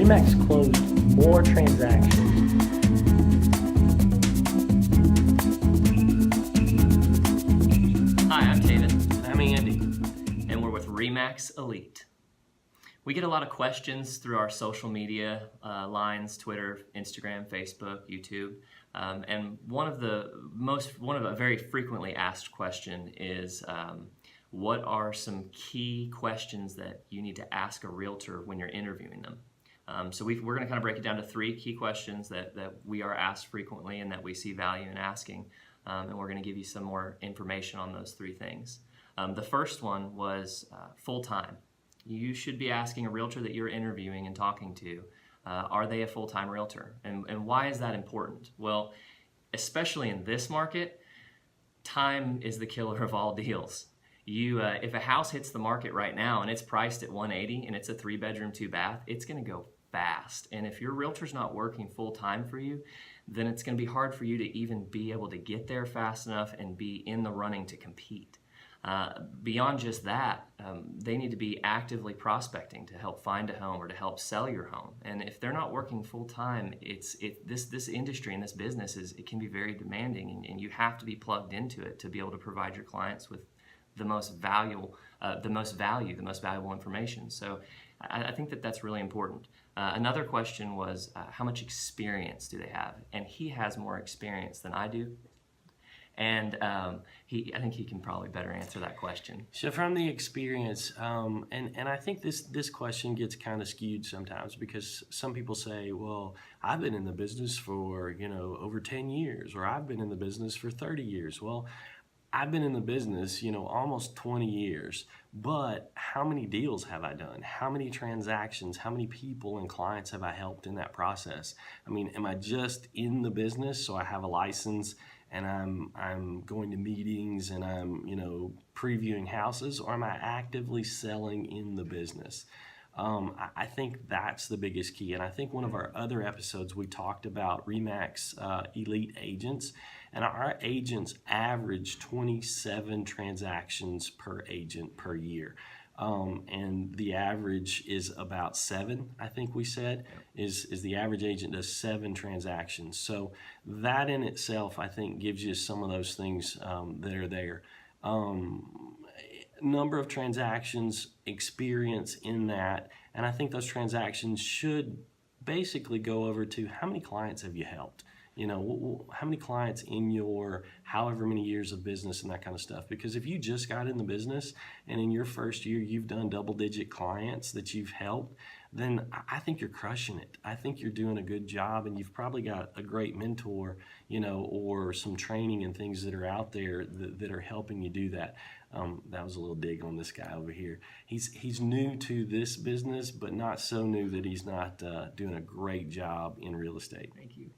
RE/MAX closed more transactions. Hi, I'm Taven, And I'm Andy. and we're with RE/MAX Elite. We get a lot of questions through our social media lines, Twitter, Instagram, Facebook, YouTube, and one of the very frequently asked question is, what are some key questions that you need to ask a realtor when you're interviewing them? So we're going to kind of break it down to 3 key questions that we are asked frequently and that we see value in asking, and we're going to give you some more information on those 3 things. The first one was full-time. You should be asking a realtor that you're interviewing and talking to, are they a full-time realtor? And why is that important? Well, especially in this market, time is the killer of all deals. If a house hits the market right now and it's priced at $180 and it's a 3-bedroom, 2-bath, it's going to go fast. And if your realtor's not working full-time for you, then it's going to be hard for you to even be able to get there fast enough and be in the running to compete. Beyond just that, they need to be actively prospecting to help find a home or to help sell your home. And if they're not working full time, this industry and this business it can be very demanding, and you have to be plugged into it to be able to provide your clients with the most valuable information. So I think that's really important. Another question was how much experience do they have? And he has more experience than I do. And I think he can probably better answer that question. So from the experience, and I think this question gets kind of skewed sometimes, because some people say, well, I've been in the business for over 10 years, or I've been in the business for 30 years. Well, I've been in the business, almost 20 years, but how many deals have I done? How many transactions, how many people and clients have I helped in that process? I mean, am I just in the business, so I have a license and I'm going to meetings and I'm, previewing houses, or am I actively selling in the business? I think that's the biggest key. And I think one of our other episodes, we talked about RE/MAX Elite agents, and our agents average 27 transactions per agent per year. And the average is about 7, I think we said, is the average agent does 7 transactions. So that in itself, I think, gives you some of those things that are there. Number of transactions, experience in that, and I think those transactions should basically go over to how many clients have you helped? How many clients in your however many years of business and that kind of stuff. Because if you just got in the business and in your first year you've done double-digit clients that you've helped, then I think you're crushing it. I think you're doing a good job, and you've probably got a great mentor, or some training and things that are out there that are helping you do that. That was a little dig on this guy over here. He's new to this business, but not so new that he's not doing a great job in real estate. Thank you.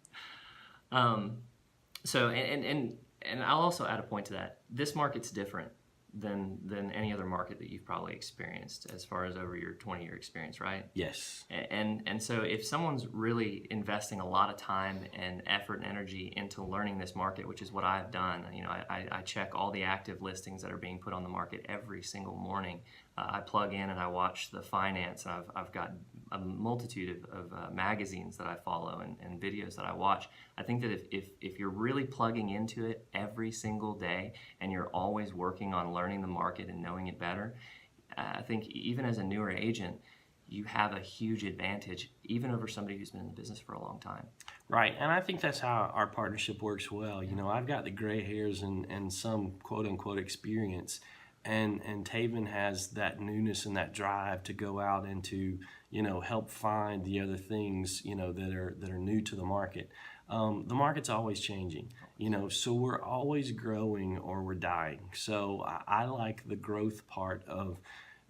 So I'll also add a point to that. This market's different than any other market that you've probably experienced as far as over your 20-year experience, right? Yes. And so if someone's really investing a lot of time and effort and energy into learning this market, which is what I've done, I check all the active listings that are being put on the market every single morning. I plug in and I watch the finance. I've got a multitude of magazines that I follow and videos that I watch. I think that if you're really plugging into it every single day and you're always working on learning the market and knowing it better, I think even as a newer agent, you have a huge advantage even over somebody who's been in the business for a long time. Right, and I think that's how our partnership works well. I've got the gray hairs and some quote-unquote experience, and Taven has that newness and that drive to go out and to help find the other things that are new to the market. The market's always changing, so we're always growing or we're dying. So I like the growth part of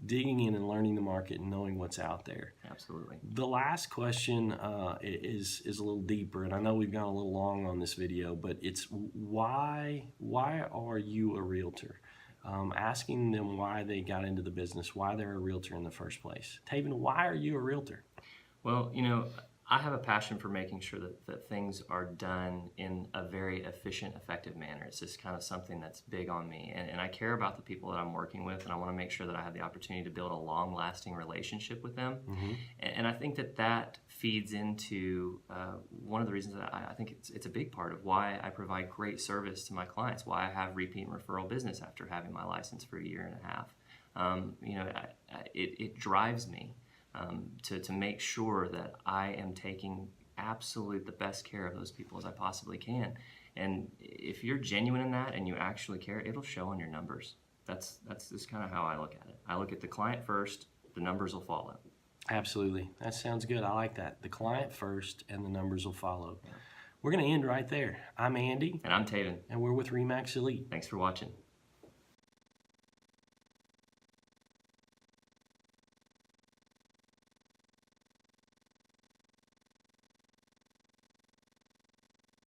digging in and learning the market and knowing what's out there. Absolutely. The last question is a little deeper, and I know we've gone a little long on this video, but it's why are you a realtor? Asking them why they got into the business, why they're a realtor in the first place. Taven, why are you a realtor? Well, I have a passion for making sure that things are done in a very efficient, effective manner. It's just kind of something that's big on me. And I care about the people that I'm working with, and I want to make sure that I have the opportunity to build a long-lasting relationship with them. And I think that feeds into one of the reasons that I think it's a big part of why I provide great service to my clients, why I have repeat and referral business after having my license for a year and a half. It drives me to make sure that I am taking absolute the best care of those people as I possibly can. And if you're genuine in that and you actually care, it'll show on your numbers. That's just kind of how I look at it. I look at the client first, the numbers will follow. Absolutely. That sounds good. I like that. The client first and the numbers will follow. We're going to end right there. I'm Andy. And I'm Taven. And we're with RE/MAX Elite. Thanks for watching.